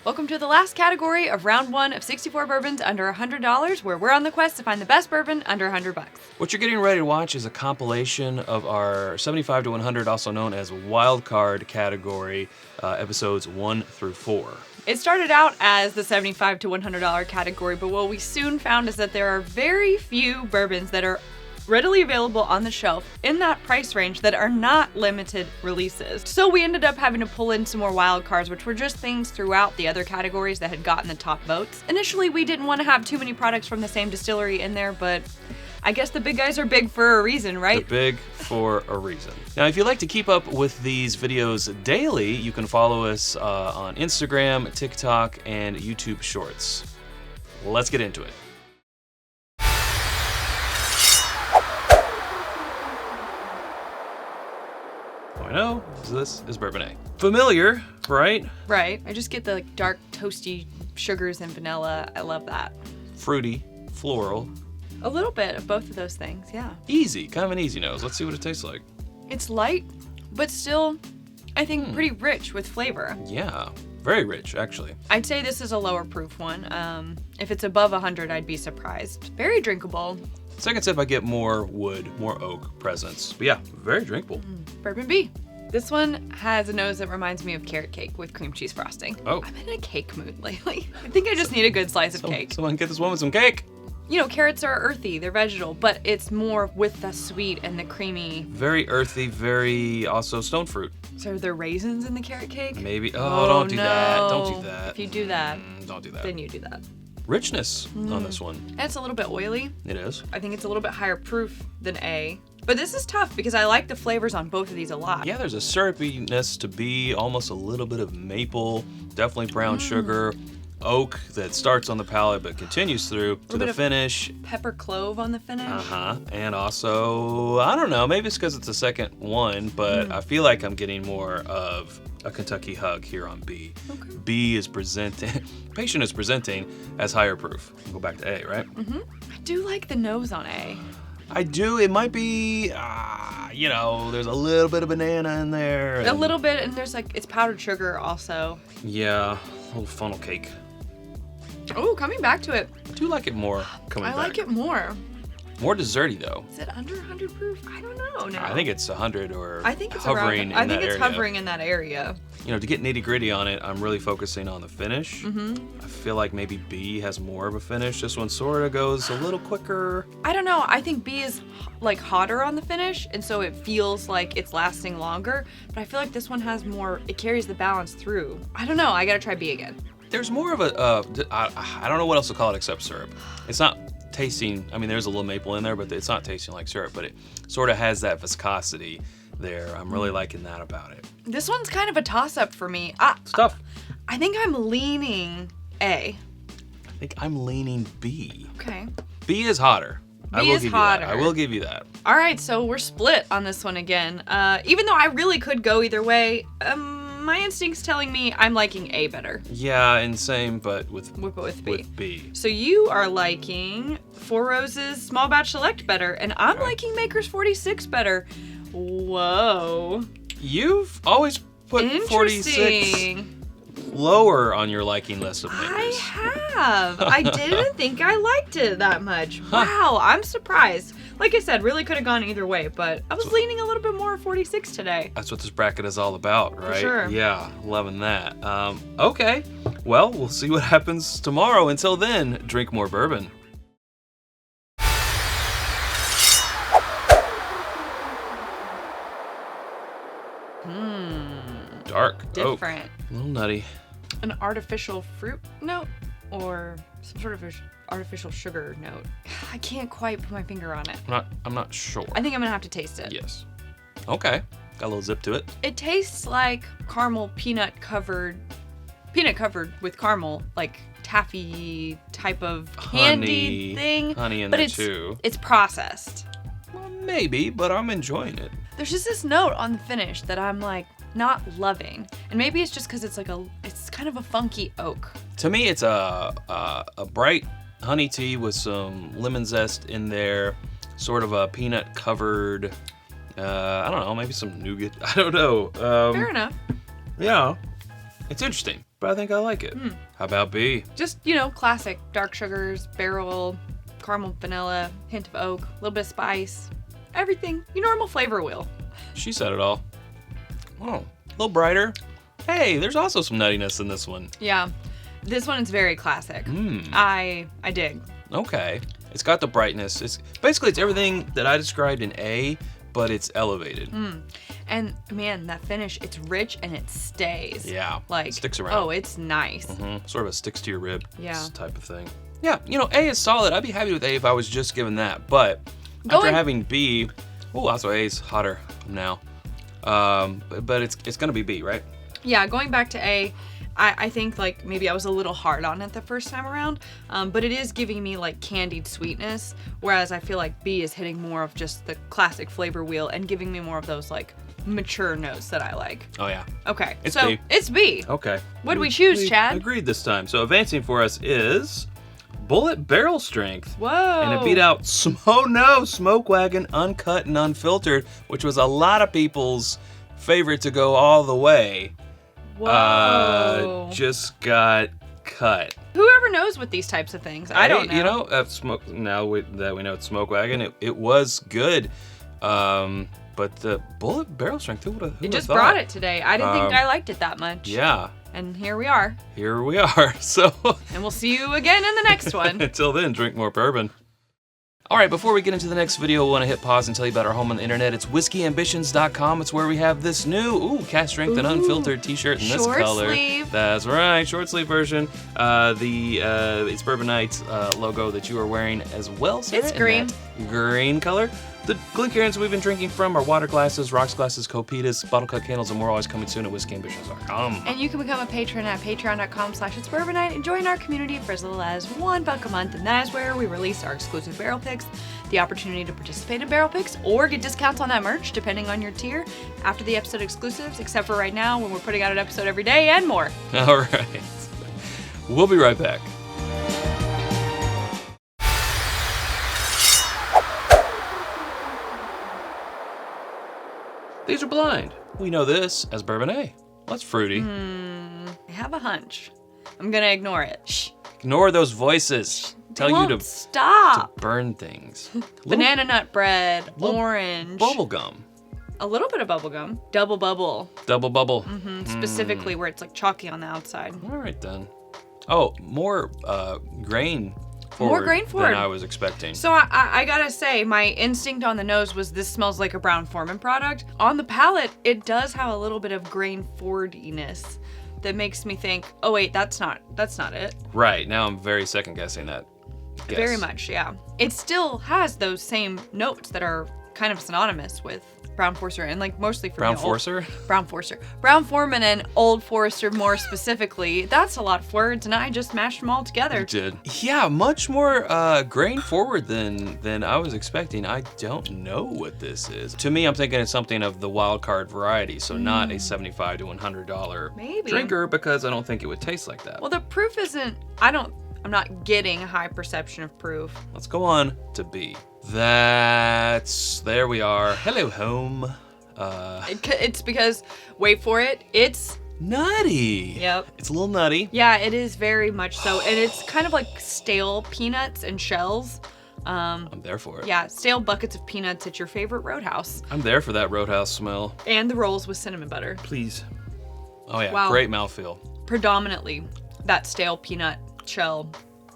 Welcome to the last category of round 1 of 64 bourbons under $100, where we're on the quest to find the best bourbon under $100. What you're getting ready to watch is a compilation of our 75 to 100, also known as Wildcard category, episodes 1 through 4. It started out as the $75 to $100 category, but what we soon found is that there are very few bourbons that are readily available on the shelf in that price range that are not limited releases. So we ended up having to pull in some more wild cards, which were just things throughout the other categories that had gotten the top votes. Initially, we didn't want to have too many products from the same distillery in there, but I guess the big guys are big for a reason, right? They're big for a reason. Now, if you'd like to keep up with these videos daily, you can follow us on Instagram, TikTok, and YouTube Shorts. Let's get into it. I know, this is Bourbonnais. Familiar, right? Right. I just get the dark, toasty sugars and vanilla. I love that. Fruity, floral. A little bit of both of those things, yeah. Easy, kind of an easy nose. Let's see what it tastes like. It's light, but still, I think, pretty rich with flavor. Yeah, very rich, actually. I'd say this is a lower proof one. If it's above 100, I'd be surprised. Very drinkable. Second sip, I get more wood, more oak presence. But yeah, very drinkable. Bourbon B. This one has a nose that reminds me of carrot cake with cream cheese frosting. Oh. I'm in a cake mood lately. I think I just need a good slice of cake. Someone get this woman some cake. You know, carrots are earthy, they're vegetal, but it's more with the sweet and the creamy. Very earthy, very also stone fruit. So are there raisins in the carrot cake? Maybe. Oh, don't do that. Don't do that. If you do that, don't do that. then you do that. Richness on this one. And it's a little bit oily. It is. I think it's a little bit higher proof than A. But this is tough because I like the flavors on both of these a lot. Yeah, there's a syrupiness to B, almost a little bit of maple, definitely brown sugar, oak that starts on the palate but continues through to the finish. Pepper clove on the finish. And also, I don't know, maybe it's because it's the second one, but I feel like I'm getting more of a Kentucky hug here on B. Okay. B is presenting, patient is presenting as higher proof. We'll go back to A, right? I do like the nose on A. I do. It might be, you know, there's a little bit of banana in there. A little bit, and there's like, it's powdered sugar also. Yeah, a little funnel cake. Oh, coming back to it. I do like it more coming back. I like it more. More desserty though. Is it under 100 proof? I don't know now. I think it's 100 or I think it's hovering around, in that area. I think it's hovering in that area. You know, to get nitty gritty on it, I'm really focusing on the finish. I feel like maybe B has more of a finish. This one sort of goes a little quicker. I don't know. I think B is like hotter on the finish, and so it feels like it's lasting longer. But I feel like this one has more, it carries the balance through. I don't know. I gotta try B again. There's more of I don't know what else to call it except syrup. It's not tasting, I mean, there's a little maple in there, but it's not tasting like syrup, but it sort of has that viscosity there. I'm really liking that about it. This one's kind of a toss-up for me. It's tough. I think I'm leaning A. I think I'm leaning B. Okay. B is hotter. B is hotter. I will give you that. All right, so we're split on this one again. Even though I really could go either way, my instinct's telling me I'm liking A better. Yeah, and same, but with B. With B. So you are liking Four Roses Small Batch Select better, and I'm liking Maker's 46 better. Whoa. You've always put 46 lower on your liking list of Makers. I have. I didn't think I liked it that much. Wow, I'm surprised. Like I said, really could have gone either way, but I was leaning a little bit more 46 today. That's what this bracket is all about, right? For sure. Yeah, loving that. Okay, well, we'll see what happens tomorrow. Until then, drink more bourbon. Dark. Different. Oak. A little nutty. An artificial fruit note or some sort of artificial sugar note. I can't quite put my finger on it. I'm not sure. I think I'm gonna have to taste it. Yes. Okay. Got a little zip to it. It tastes like caramel peanut covered with caramel, like taffy type of candy thing. Honey in but there too. It's processed. Well, maybe, but I'm enjoying it. There's just this note on the finish that I'm like not loving, and maybe it's just because it's kind of a funky oak. To me, it's a bright honey tea with some lemon zest in there, sort of a peanut covered. I don't know, maybe some nougat. I don't know. Fair enough. Yeah, it's interesting. but I think I like it. How about B? Just, classic dark sugars, barrel, caramel, vanilla, hint of oak, a little bit of spice, everything. Your normal flavor wheel. She said it all. Oh, a little brighter. Hey, there's also some nuttiness in this one. Yeah. This one is very classic. I dig. Okay. It's got the brightness. It's everything that I described in A, but it's elevated. And man, that finish, it's rich and it stays. Yeah. Like, it sticks around. Oh, it's nice. Sort of a sticks to your rib Yeah. type of thing. Yeah, A is solid. I'd be happy with A if I was just given that. But after having B, also A's hotter now. But it's gonna be B, right? Yeah, going back to A, I think like maybe I was a little hard on it the first time around, but it is giving me like candied sweetness, whereas I feel like B is hitting more of just the classic flavor wheel and giving me more of those like mature notes that I like. Oh yeah. Okay, It's so B. it's B. Okay. What did we choose, Chad? Agreed this time. So advancing for us is Bulleit Barrel Strength. Whoa. And it beat out Smoke Wagon, Uncut, and Unfiltered, which was a lot of people's favorite to go all the way. Whoa. Just got cut. Whoever knows with these types of things. I don't know. That we know it's Smoke Wagon, it was good. But the Bulleit Barrel Strength, who would have It just brought it today. I didn't think I liked it that much. Yeah. And here we are. So. And we'll see you again in the next one. Until then, drink more bourbon. All right, before we get into the next video, we want to hit pause and tell you about our home on the internet. It's whiskeyambitions.com. It's where we have this new, cast strength and unfiltered t-shirt in this short color. Sleeve. That's right, short sleeve version. It's Bourbonnight logo that you are wearing as well, Sarah. It's green. Green color. The Glencairns we've been drinking from are water glasses, rocks glasses, copitas, bottle cut candles, and more always coming soon at whiskeyambitions.com. And you can become a patron at patreon.com/itsbourbonnight and join our community for as little as $1 a month. And that is where we release our exclusive barrel picks, the opportunity to participate in barrel picks, or get discounts on that merch, depending on your tier, after the episode exclusives, except for right now when we're putting out an episode every day and more. All right. We'll be right back. These are blind. We know this as Bourbonnais. Well, that's fruity. I have a hunch. I'm gonna ignore it. Shh. Ignore those voices. Tell you to stop. burn things. Banana nut bread, orange. Bubble gum. A little bit of bubble gum. Double bubble. Double bubble. Specifically where it's like chalky on the outside. All right then. Oh, more grain forward. More grain forward than I was expecting. So I gotta say, my instinct on the nose was this smells like a Brown-Forman product. On the palate, it does have a little bit of grain forwardiness that makes me think, oh wait, that's not it. Right, now I'm very second guessing that. Guess. Very much, yeah. It still has those same notes that are kind of synonymous with Brown Forester and like mostly for Brown Forester? Brown Forester. Brown-Forman and Old Forester more specifically. That's a lot of words and I just mashed them all together. You did. Yeah, much more grain forward than I was expecting. I don't know what this is. To me, I'm thinking it's something of the Wildcard variety, so not a $75 to $100 Maybe. drinker because I don't think it would taste like that. Well, the proof isn't, I'm not getting a high perception of proof. Let's go on to B. There we are. Hello, home. It's because, wait for it, it's nutty. Yep. It's a little nutty. Yeah, it is very much so. And it's kind of like stale peanuts and shells. I'm there for it. Yeah, stale buckets of peanuts at your favorite Roadhouse. I'm there for that Roadhouse smell. And the rolls with cinnamon butter. Please. Oh yeah, Wow. Great mouthfeel. Predominantly that stale peanut shell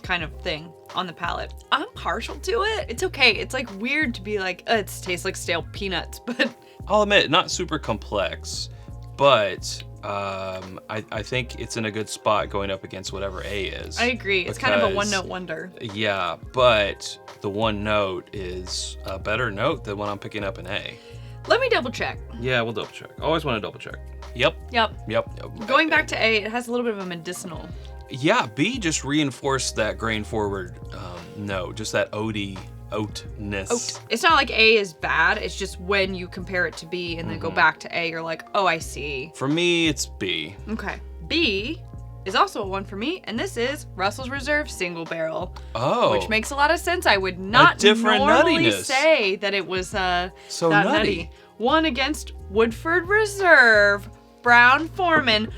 kind of thing on the palate. I'm partial to it. It's okay. It's like weird to be like, it tastes like stale peanuts, but I'll admit, not super complex, but I think it's in a good spot going up against whatever A is. I agree. It's kind of a one-note wonder. Yeah, but the one note is a better note than what I'm picking up in A. Let me double check. Yeah, we'll double check. Always want to double check. Yep. Going back to A, it has a little bit of a medicinal. Yeah, B just reinforced that grain forward note, just that oatness. Oat. It's not like A is bad, it's just when you compare it to B and then go back to A, you're like, oh, I see. For me, it's B. Okay. B is also a one for me, and this is Russell's Reserve Single Barrel. Oh. Which makes a lot of sense. I would not different normally nuttiness. say that it was so nutty. One against Woodford Reserve Brown-Forman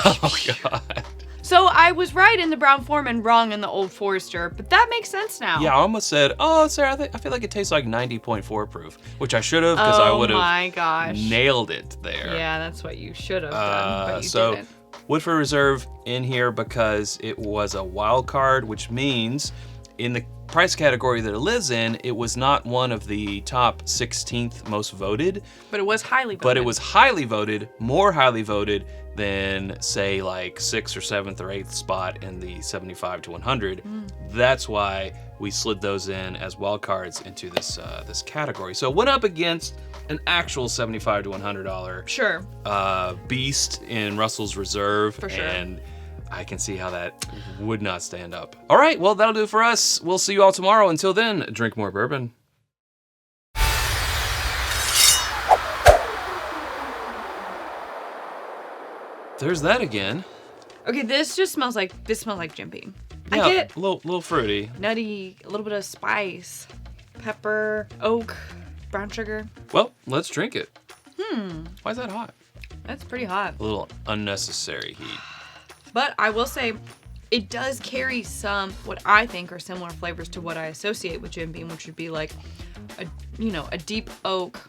Oh, God. So I was right in the Brown-Forman, wrong in the Old Forester, but that makes sense now. Yeah, I almost said, oh, Sarah, I feel like it tastes like 90.4 proof, which I should have because I would Oh my have gosh. nailed it there. Yeah, that's what you should have done, but you So didn't. Woodford Reserve in here because it was a wild card, which means in the price category that it lives in, it was not one of the top 16th most voted. But it was highly voted. But it was highly voted, more highly voted than, say, like 6th or 7th or 8th spot in the 75 to 100. That's why we slid those in as wild cards into this this category. So it went up against an actual $75 to $100 Sure. beast in Russell's Reserve. For sure. And I can see how that would not stand up. All right, well, that'll do it for us. We'll see you all tomorrow. Until then, drink more bourbon. There's that again. Okay, this smells like Jim Beam. Yeah, I get a little fruity. nutty, a little bit of spice, pepper, oak, brown sugar. Well, let's drink it. Why is that hot? That's pretty hot. A little unnecessary heat. But I will say, it does carry some, what I think are similar flavors to what I associate with Jim Beam, which would be like, a deep oak,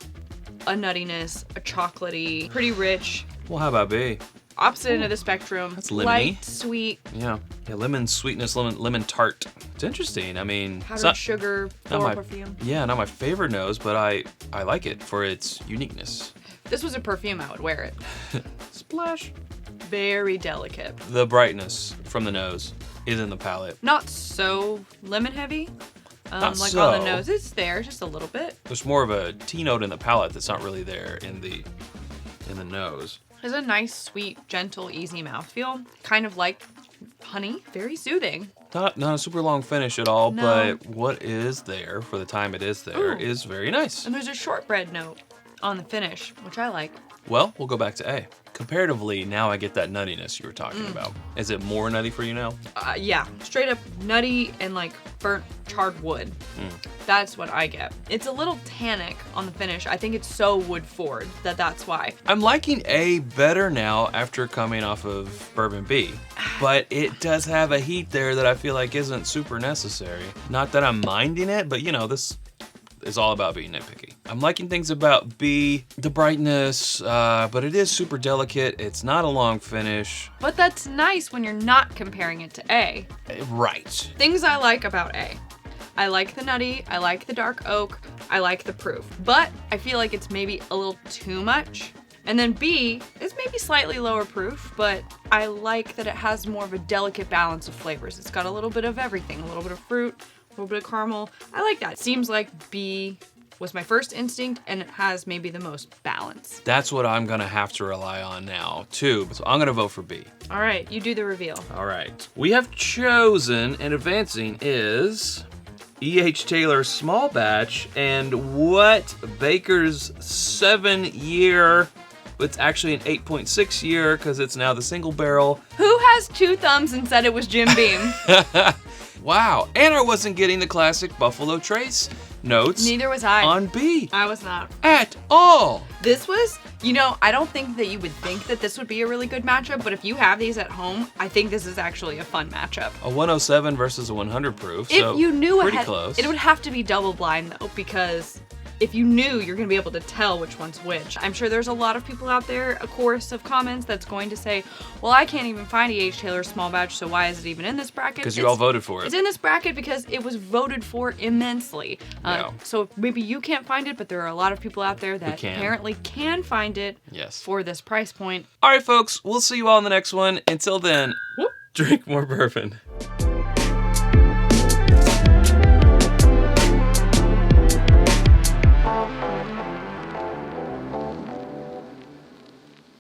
a nuttiness, a chocolatey, pretty rich. Well, how about B? Opposite end of the spectrum. That's lemony. Light, sweet, Yeah, lemon sweetness, lemon tart. It's interesting. I mean, it's powdered not, sugar, not floral my, perfume. yeah, not my favorite nose, but I like it for its uniqueness. If this was a perfume, I would wear it. Splash. Very delicate. The brightness from the nose is in the palate. Not so lemon heavy. Not like so. on the nose, it's there just a little bit. There's more of a tea note in the palate that's not really there in the nose. There's a nice, sweet, gentle, easy mouthfeel. Kind of like honey. Very soothing. Not a super long finish at all, No. but what is there for the time it is there Ooh. is very nice. And there's a shortbread note on the finish, which I like. Well, we'll go back to A. Comparatively, now I get that nuttiness you were talking about. Is it more nutty for you now? Yeah, straight up nutty and like burnt charred wood. That's what I get. It's a little tannic on the finish. I think it's so Woodford that's why. I'm liking A better now after coming off of Bourbon B, but it does have a heat there that I feel like isn't super necessary. Not that I'm minding it, but this is all about being nitpicky. I'm liking things about B, the brightness, but it is super delicate. It's not a long finish. But that's nice when you're not comparing it to A. Right. Things I like about A. I like the nutty, I like the dark oak, I like the proof. But I feel like it's maybe a little too much. And then B is maybe slightly lower proof, but I like that it has more of a delicate balance of flavors. It's got a little bit of everything, a little bit of fruit, a little bit of caramel. I like that. Seems like B was my first instinct and it has maybe the most balance. That's what I'm gonna have to rely on now too. So I'm gonna vote for B. All right, you do the reveal. All right. We have chosen and advancing is E.H. Taylor Small Batch and what Baker's 7-year, it's actually an 8.6 year because it's now the single barrel. Who has two thumbs and said it was Jim Beam? Wow, and I wasn't getting the classic Buffalo Trace notes. Neither was I. On B I was not. at all. This was, I don't think that you would think that this would be a really good matchup, but if you have these at home, I think this is actually a fun matchup. A 107 versus a 100 proof. If so you knew pretty ahead, close. it would have to be double blind though, because if you knew, you're going to be able to tell which one's which. I'm sure there's a lot of people out there, a chorus of comments that's going to say, well, I can't even find E.H. Taylor Small Batch, so why is it even in this bracket? Because you all voted for it. It's in this bracket because it was voted for immensely. Yeah. So maybe you can't find it, but there are a lot of people out there that apparently can find it for this price point. All right, folks, we'll see you all in the next one. Until then, drink more bourbon.